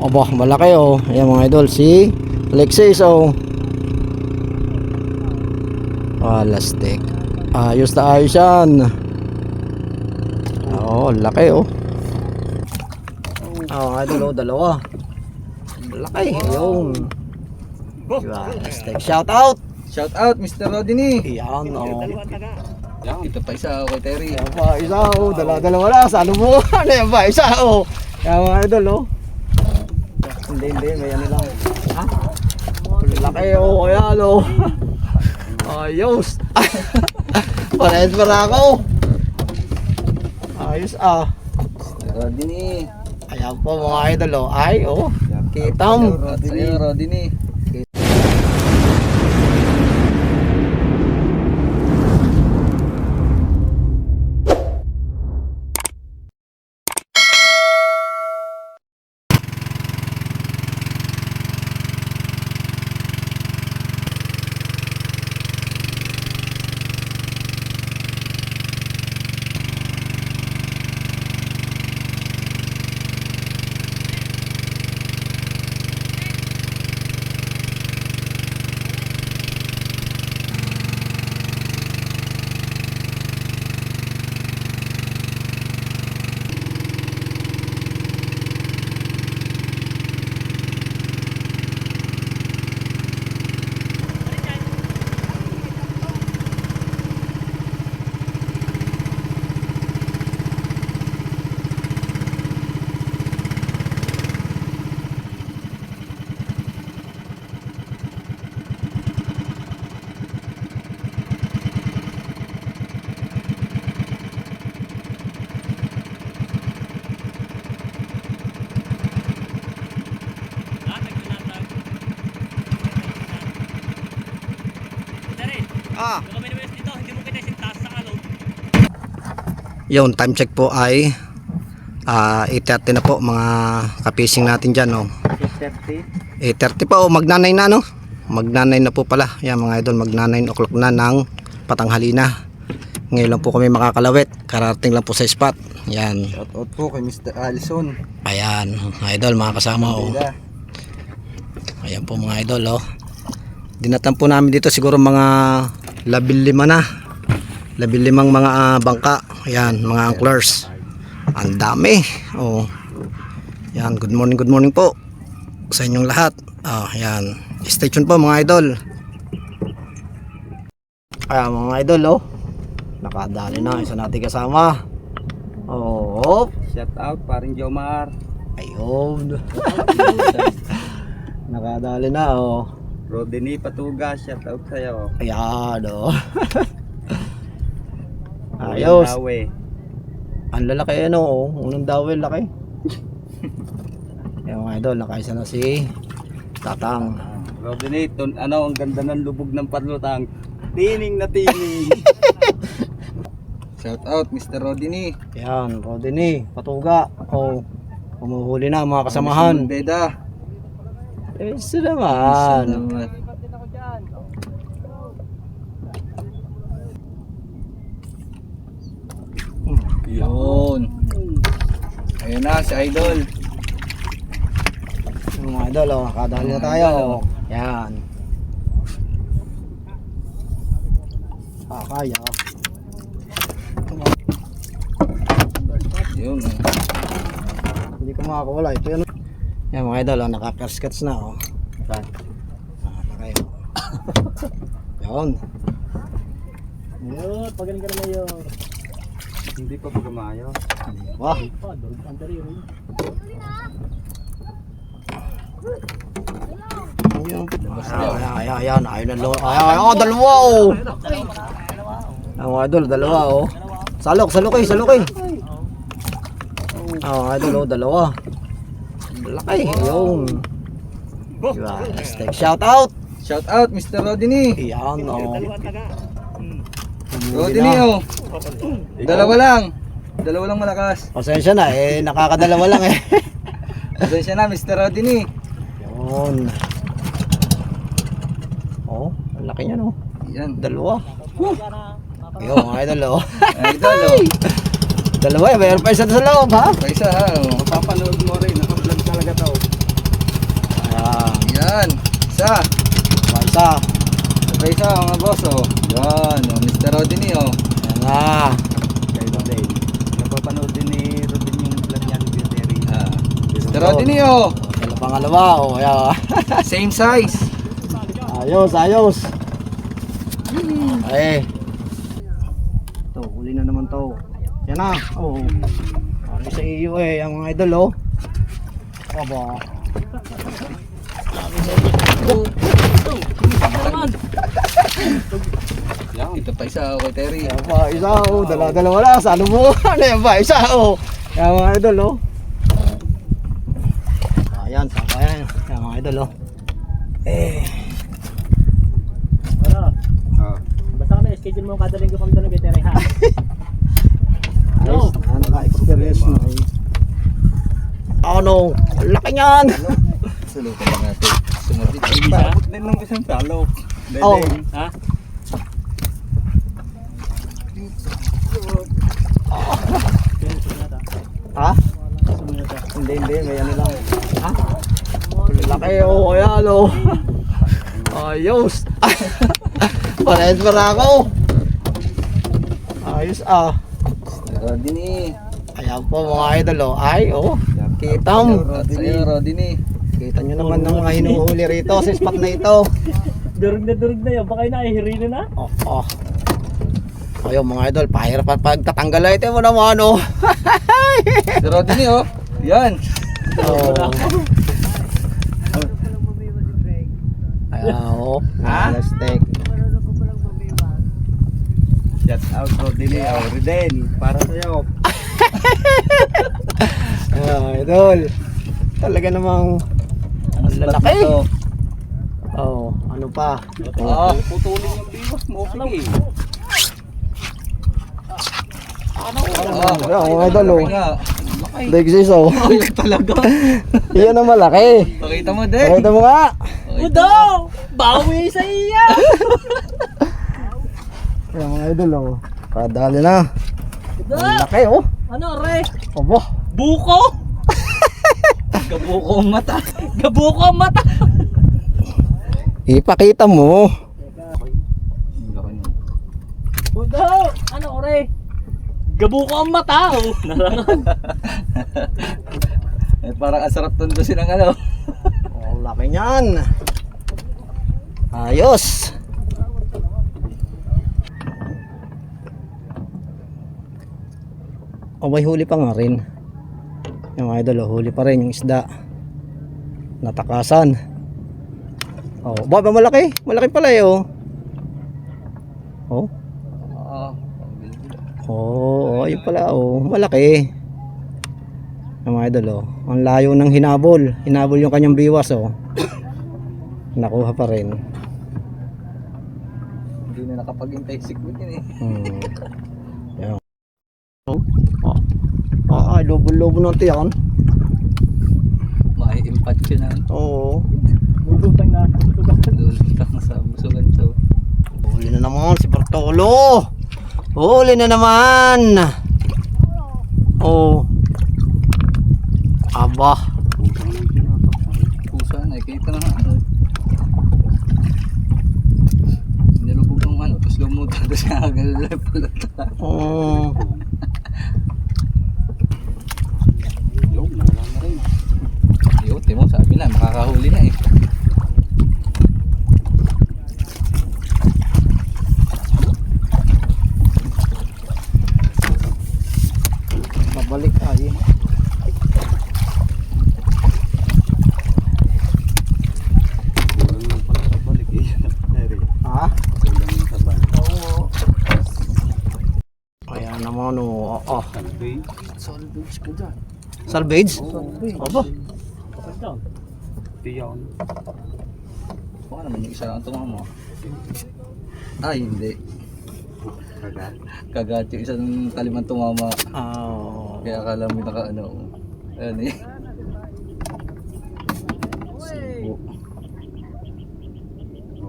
Aba, malaki oh. Ayan mga idol, si Alexis oh. Lastik. Ayos na ayos yan. Oh, laki oh. Mga idol oh, dalawa. Laki, yung diba, lastik. Shout out! Shout out Mr. Rodney. Yan oh. Yan, ito pa isa kay Terry. Ayan pa, isa oh. Dala-dala wala. Sa lumuhan. Ayan pa, isa oh. Ayan mga idol oh. Hindi, may ano lang. Ha? Laki oh, ayan oh. Ayos. Parehas para ako. Ayos ah. Rodney. Ayan po mga idol oh. Ay oh. Kitam. Sa'yo Rodney. Yung time check po ay 8:30 na po mga kapising natin dyan oh. 8:30 pa oh, magnanay na no. Magnanay na po pala. Yan mga idol, magnanay o'clock na ng patanghali na. Ngayon lang po kami makakalawit. Karating lang po sa spot. Yan. Shout out po kay Mr. Alison. Ayan, mga idol, mga kasama oh. Ayan po mga idol oh. Dinatan po namin dito siguro mga 15 na. 15 mga bangka. Ayan, mga anglers. Ang dami. Oh. Yan, good morning po sa inyong lahat. Ayan. Stay tuned po mga idol. Ayan mga idol oh. Nakadali na isa natin kasama. Oh. Shout out paring Jomar. Ayun. Nakadali na oh. Rodney Patuga, shout out sa'yo. Ayan oh. Ayos. Dawe. Ang lalaki ano oh. Unang dawel laki. Ayan mga idol, nakaisa na si Tatang. Rodney, ang ganda ng lubog ng padlutang. Tining na tining. Shout out Mr. Rodney. Ayan, Rodney, Patuga. Oh, humuhuli na mga kasamahan. Beda. Isa naman. Yun. Ayun na si Idol. Yung mga idol oh, nakadali na tayo. Yan. Kaya. Yun. Hindi ko makakawala. Ito yan. Yan mga idol oh, naka-perskets na oh. Nakay oh. Yun. Yun, pagaling ka na mayor. Hindi pa pagamayo. Wah. Ayan, ayun na ayan, dalawa oh. Ang mga idol, dalawa oh. Salok eh. Idol oh, dalawa. Laki, yung. Diba, shout out. Shout out Mr. Rodney. Ayan oh. Rodney oh. Dalawa lang malakas. Pasensya na eh, nakakadalawa lang eh. Pasensya na Mr. Rodney. Yun. Oh, ang laki niya no. Yan. Dalawa. Ayun, mga idol oh. Idol oh. Dalawa, mayroon pa isa sa loob ha. Paisa ha. Oh. Papanood mo rin, naka-vlog talaga to. Yan. Isa. Isa. Isa mga boss oh. Yan. Oh, Mr. Rodney oh. Yan na. Kay Rodney. Napapanood din ni Rodney yung vlog niya ni Terry. Mr. Rodney oh. Pangalawa, oh, ayan. Same size. Ayos, ayos. Ay. Ito, huli na naman to. Yan na. Oh. Ano sa iyo eh, ang mga idol oh. Aba. Yan, ito pa isa kay Terry. Yan pa, isa oh. Dala-dalawa na. Sa ano mo? Ano yan pa, isa oh. Yan mga idol oh. Ayan, saka yan. Yan mga idol oh. Basta kami, schedule mo kada linggo kami doon ng Betere ha. Ayos, naka-experience na eh. Ano? Laki niyan! Sulukan na natin. Sumabit. Paabot din ng isang talo. Oh. Ha? Ha? Hindi, may ano lang. Ha? Laki oh, ayan oh. Ayos! Parehas para ako! Ayos ah. Rodney. Ayan po mga idol oh. Ay oh. Kita mo. Sa'yo Rodney. Kita nyo naman ng mga hinuhuli rito sa spot na ito. Durug na yun. Baka inahihirino na. Oh, oh. Ayun mga idol, pahirap pa pagtatanggal ito mo naman oh. Si Rodney oh. Yan. Oh. Ayan oh. Ha? Plastic. Shout out Rodney. Oh, Riden. Para sa'yo. Ayan idol. Talaga namang Ang lalaki. to. Oh, ano pa? Putulin yung biwas mo. Sige. Ayan mga idol oh. Laki. Degsis oh. Laki talaga. Iyan ang malaki. Pakita mo din. Pakita mo nga. Udo! Bawi sa iya! Ayan mga idol oh. Kadali na. Udo! Ang laki oh. Ano re? Aba. Buko! Kabuko ang mata. Gabuko ang mata! Ipakita mo. Udo! Ano re? Gabuko ang mata oh! Narangan! Eh, parang asarap tundusin ang ano. Oh, laki niyan. Ayos. Oh, may huli pa nga rin. Yung mga idol, oh, huli pa rin yung isda. Natakasan. Oh, ba malaki? Malaki pala eh, oh. Oh. Oh, ayun pala, oh. Malaki. Yung mga idol, oh. Ang layo ng hinabol. Hinabol yung kanyang biwas, oh. Nakuha pa rin. Hindi na nakapag-intay siguro yun eh. Yan. Ay, lobo-lobo ng tiyan. Mai-impact yun ah. Oo. Budutang na. Lulutang sa busugan to. Huli na naman si Bartolo. Huli na naman. Oh. Aba. Pusa na, kita na ano. Nilubog ng ano, tapos lumuta, tapos nakagalala pala. Oh. Yung, wala na rin. Yung, timo, sabi na, makakahuli na eh. Babalik tayo. Ha? Ayan naman oh. Oh. Salvage ka dyan. Salvage? Aba. Tiyan. Baka naman yung isa lang tumama mo. Ay, hindi. Kagat yung isang kaliman tumama. Oh. Kaya akala mo naka ano. Ayan eh. Sibo.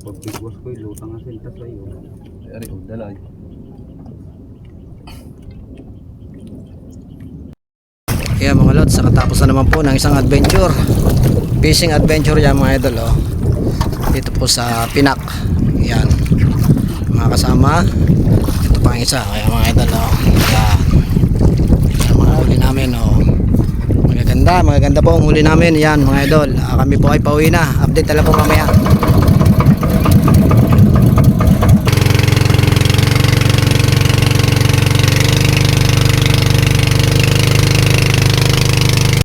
Pagbigwas ko, ilutang nga sinta sa'yo. Ari, dalay. Kaya mga lods, nakatapos na naman po ng isang adventure. fishing adventure yan mga idol oh. Dito po sa Pinak. Yan. Mga kasama. Ito pa ang isa. Kaya mga idol oh. Yan. Yan mga huli namin oh. Magaganda po ang huli namin. Yan mga idol. Kami po ay pauwi na. Update talaga po mamaya.